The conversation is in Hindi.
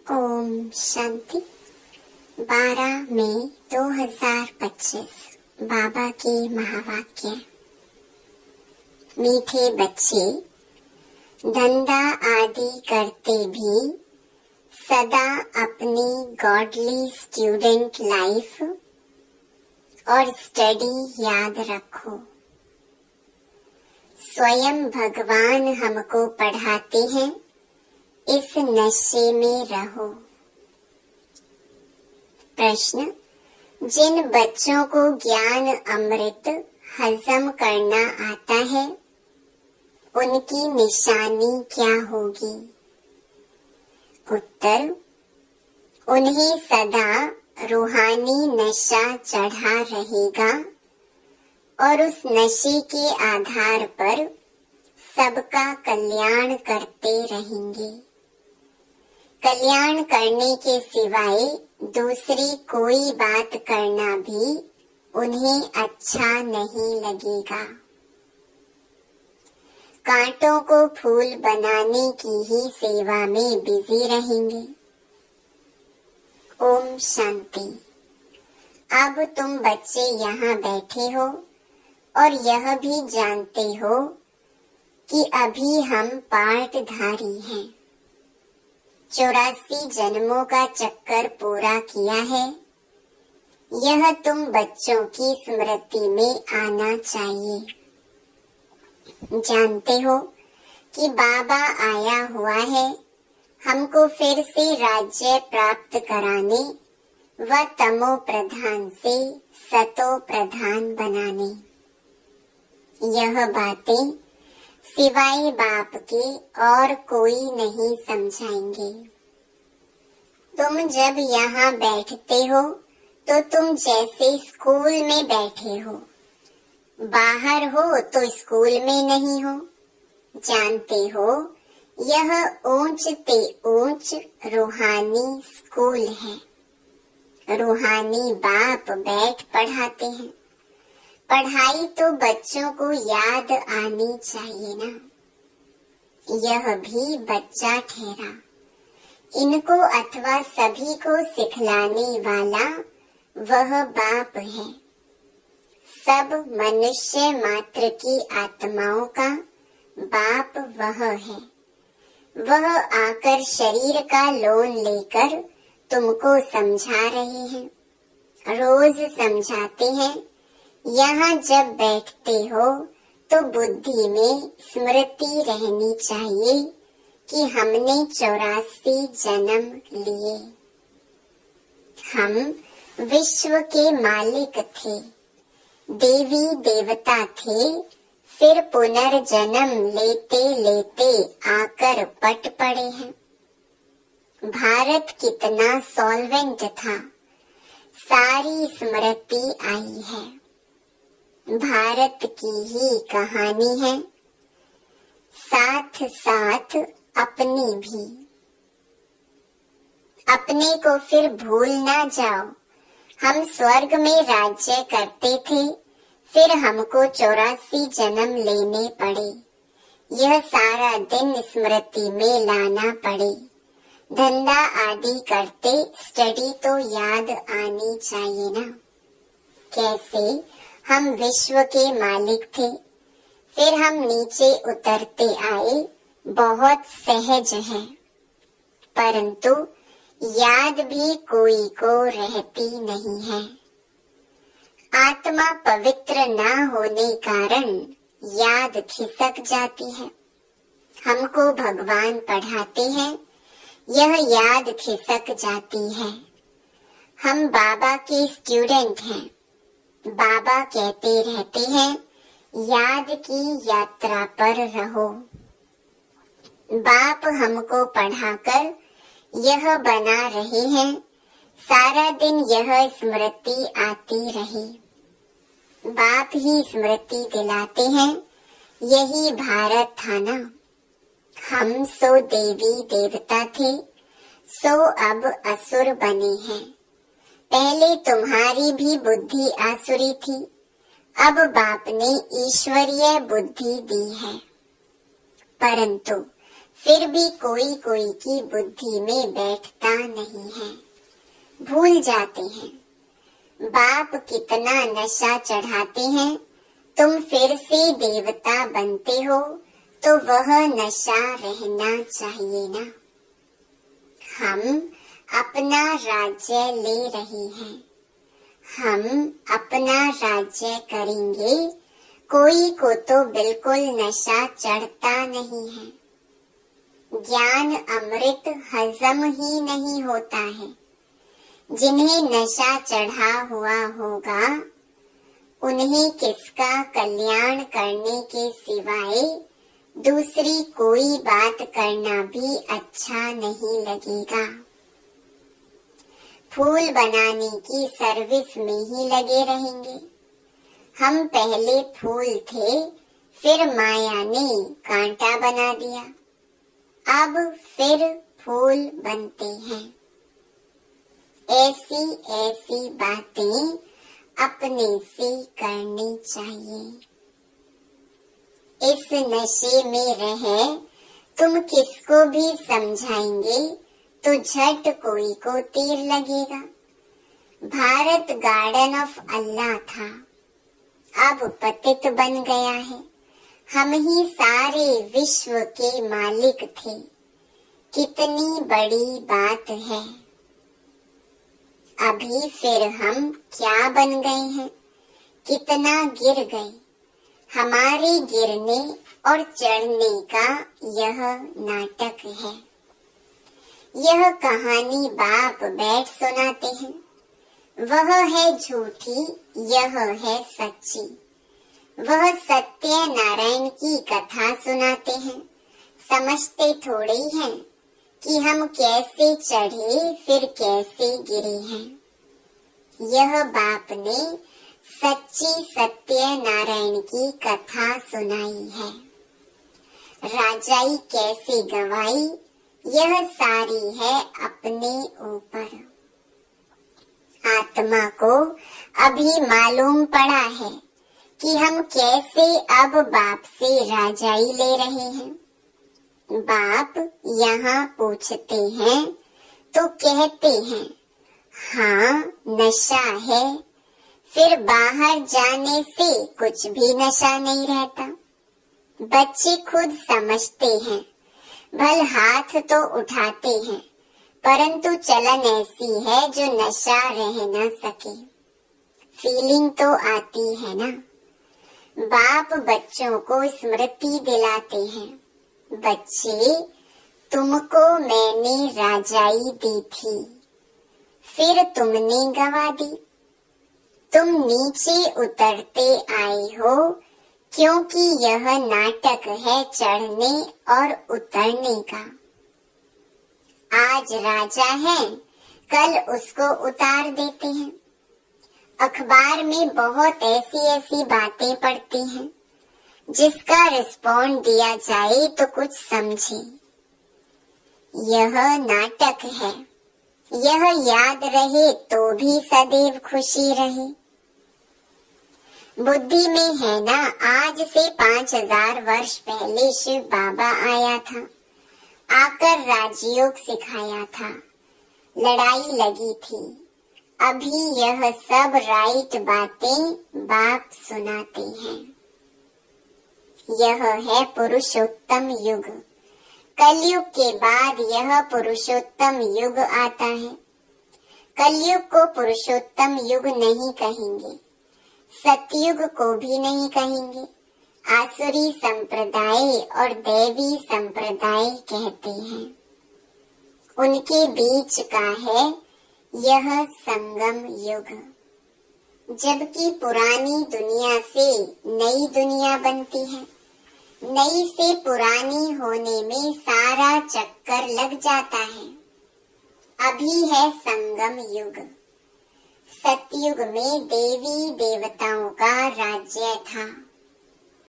ओम शांति। 12 मई 2025 बाबा के महावाक्य। मीठे बच्चे, धंधा आदि करते भी सदा अपनी गॉडली स्टूडेंट लाइफ और स्टडी याद रखो। स्वयं भगवान हमको पढ़ाते हैं, इस नशे में रहो। प्रश्न: जिन बच्चों को ज्ञान अमृत हजम करना आता है, उनकी निशानी क्या होगी? उत्तर: उन्हें सदा रूहानी नशा चढ़ा रहेगा और उस नशे के आधार पर सबका कल्याण करते रहेंगे। कल्याण करने के सिवाय दूसरी कोई बात करना भी उन्हें अच्छा नहीं लगेगा। कांटों को फूल बनाने की ही सेवा में बिजी रहेंगे। ओम शांति। अब तुम बच्चे यहाँ बैठे हो और यह भी जानते हो कि अभी हम पार्टधारी हैं। 84 जन्मों का चक्कर पूरा किया है। यह तुम बच्चों की स्मृति में आना चाहिए। जानते हो कि बाबा आया हुआ है हमको फिर से राज्य प्राप्त कराने व तमो प्रधान से सतो प्रधान बनाने। यह बातें सिवाय बाप के और कोई नहीं समझाएंगे। तुम जब यहाँ बैठते हो तो तुम जैसे स्कूल में बैठे हो, बाहर हो तो स्कूल में नहीं हो। जानते हो यह ऊंच ते ऊंच रूहानी स्कूल है। रूहानी बाप बैठ पढ़ाते हैं। पढ़ाई तो बच्चों को याद आनी चाहिए ना। यह भी बच्चा ठहरा। इनको अथवा सभी को सिखलाने वाला वह बाप है। सब मनुष्य मात्र की आत्माओं का बाप वह है। वह आकर शरीर का लोन लेकर तुमको समझा रहे हैं, रोज समझाते हैं। यहाँ जब बैठते हो तो बुद्धि में स्मृति रहनी चाहिए कि हमने 84 जन्म लिए। हम विश्व के मालिक थे, देवी देवता थे, फिर पुनर्जन्म लेते लेते आकर पट पड़े हैं। भारत कितना सॉल्वेंट था, सारी स्मृति आई है। भारत की ही कहानी है, साथ साथ अपनी भी। अपने को फिर भूल ना जाओ। हम स्वर्ग में राज्य करते थे, फिर हमको 84 जन्म लेने पड़े। यह सारा दिन स्मृति में लाना पड़े। धंधा आदि करते स्टडी तो याद आनी चाहिए ना। कैसे हम विश्व के मालिक थे, फिर हम नीचे उतरते आए, बहुत सहज है। परंतु याद भी कोई को रहती नहीं है। आत्मा पवित्र ना होने कारण याद खिसक जाती है। हमको भगवान पढ़ाते हैं, यह याद खिसक जाती है। हम बाबा के स्टूडेंट हैं। बाबा कहते रहते हैं, याद की यात्रा पर रहो। बाप हमको पढ़ाकर यह बना रहे हैं, सारा दिन यह स्मृति आती रहे। बाप ही स्मृति दिलाते हैं, यही भारत था ना। हम सो देवी देवता थे, सो अब असुर बने हैं। पहले तुम्हारी भी बुद्धि आसुरी थी, अब बाप ने ईश्वरीय बुद्धि दी है। परंतु फिर भी कोई कोई की बुद्धि में बैठता नहीं है, भूल जाते हैं। बाप कितना नशा चढ़ाते हैं, तुम फिर से देवता बनते हो तो वह नशा रहना चाहिए ना। हम अपना राज्य ले रहे हैं, हम अपना राज्य करेंगे। कोई को तो बिल्कुल नशा चढ़ता नहीं है। ज्ञान अमृत हजम ही नहीं होता है। जिन्हें नशा चढ़ा हुआ होगा उन्हें किसका कल्याण करने के सिवाय दूसरी कोई बात करना भी अच्छा नहीं लगेगा। फूल बनाने की सर्विस में ही लगे रहेंगे। हम पहले फूल थे, फिर माया ने कांटा बना दिया, अब फिर फूल बनते हैं। ऐसी ऐसी बातें अपने से करनी चाहिए। इस नशे में रह तुम किसको भी समझाएंगे तो झट कोई को तीर लगेगा। भारत गार्डन ऑफ अल्लाह था, अब पतित बन गया है। हम ही सारे विश्व के मालिक थे, कितनी बड़ी बात है। अभी फिर हम क्या बन गए हैं, कितना गिर गए। हमारे गिरने और चढ़ने का यह नाटक है। यह कहानी बाप बैठ सुनाते हैं, वह है झूठी, यह है सच्ची। वह सत्य नारायण की कथा सुनाते हैं, समझते थोड़े हैं कि हम कैसे चढ़े फिर कैसे गिरे हैं। यह बाप ने सच्ची सत्य नारायण की कथा सुनाई है। राजाई कैसे गवाई, यह सारी है अपने ऊपर। आत्मा को अभी मालूम पड़ा है कि हम कैसे अब बाप से राजाई ले रहे हैं। बाप यहाँ पूछते हैं तो कहते हैं हाँ नशा है, फिर बाहर जाने से कुछ भी नशा नहीं रहता। बच्चे खुद समझते हैं, भल हाथ तो उठाते हैं, परंतु चलन ऐसी है जो नशा रह न सके। फीलिंग तो आती है ना। बाप बच्चों को स्मृति दिलाते हैं, बच्चे तुमको मैंने राजाई दी थी, फिर तुमने गवा दी। तुम नीचे उतरते आए हो क्योंकि यह नाटक है चढ़ने और उतरने का। आज राजा है, कल उसको उतार देते हैं। अखबार में बहुत ऐसी ऐसी बातें पढ़ती हैं, जिसका रिस्पॉन्ड दिया जाए तो कुछ समझे। यह नाटक है, यह याद रहे तो भी सदैव खुशी रहे। बुद्धि में है ना, आज से 5000 वर्ष पहले शिव बाबा आया था, आकर राजयोग सिखाया था, लड़ाई लगी थी। अभी यह सब राइट बातें बाप सुनाते हैं। यह है पुरुषोत्तम युग। कलयुग के बाद यह पुरुषोत्तम युग आता है। कलयुग को पुरुषोत्तम युग नहीं कहेंगे, सतयुग को भी नहीं कहेंगे। आसुरी संप्रदाय और दैवी संप्रदाय कहते हैं। उनके बीच का है यह संगम युग। जबकि पुरानी दुनिया से नई दुनिया बनती है, नई से पुरानी होने में सारा चक्कर लग जाता है। अभी है संगम युग। सतयुग में देवी देवताओं का राज्य था।